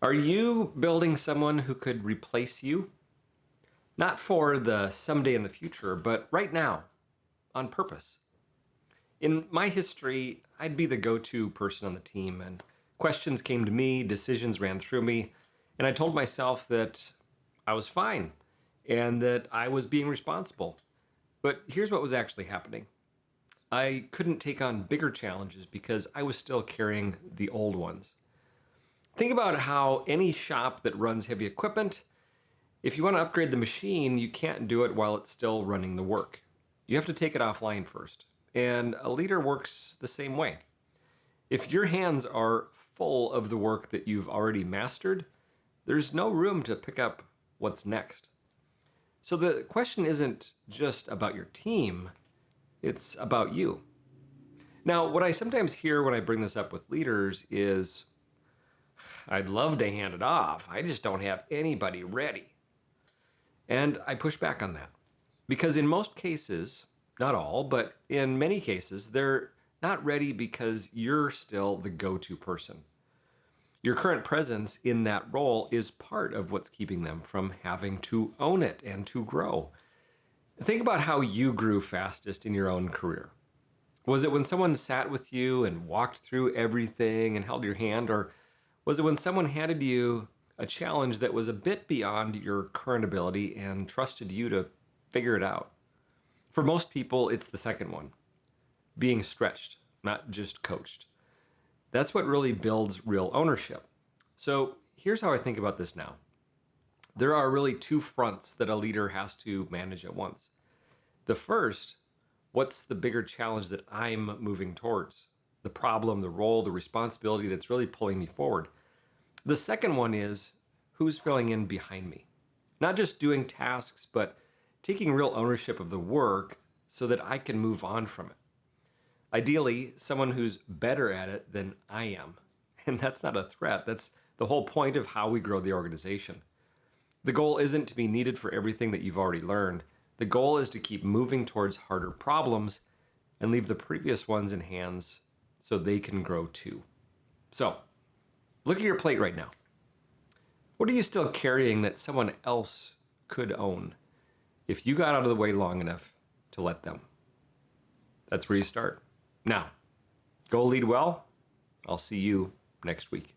Are you building someone who could replace you? Not for the someday in the future, but right now, on purpose. In my history, I'd be the go to person on the team, and questions came to me, decisions ran through me, and I told myself that I was fine and that I was being responsible. But here's what was actually happening: I couldn't take on bigger challenges because I was still carrying the old ones. Think about how any shop that runs heavy equipment, if you want to upgrade the machine, you can't do it while it's still running the work. You have to take it offline first. And a leader works the same way. If your hands are full of the work that you've already mastered, there's no room to pick up what's next. So the question isn't just about your team, it's about you. Now, what I sometimes hear when I bring this up with leaders is, I'd love to hand it off. I just don't have anybody ready. And I push back on that. Because in most cases, not all, but in many cases, they're not ready because you're still the go to person. Your current presence in that role is part of what's keeping them from having to own it and to grow. Think about how you grew fastest in your own career. Was it when someone sat with you and walked through everything and held your hand, or was it when someone handed you a challenge that was a bit beyond your current ability and trusted you to figure it out? For most people, it's the second one: being stretched, not just coached. That's what really builds real ownership. So here's how I think about this now: there are really two fronts that a leader has to manage at once. The first, what's the bigger challenge that I'm moving towards? The problem, the role, the responsibility that's really pulling me forward. The second one is, who's filling in behind me? Not just doing tasks, but taking real ownership of the work so that I can move on from it. Ideally, someone who's better at it than I am. And that's not a threat. That's the whole point of how we grow the organization. The goal isn't to be needed for everything that you've already learned. The goal is to keep moving towards harder problems and leave the previous ones in hands so they can grow too. So, look at your plate right now. What are you still carrying that someone else could own if you got out of the way long enough to let them? That's where you start. Now, go lead well. I'll see you next week.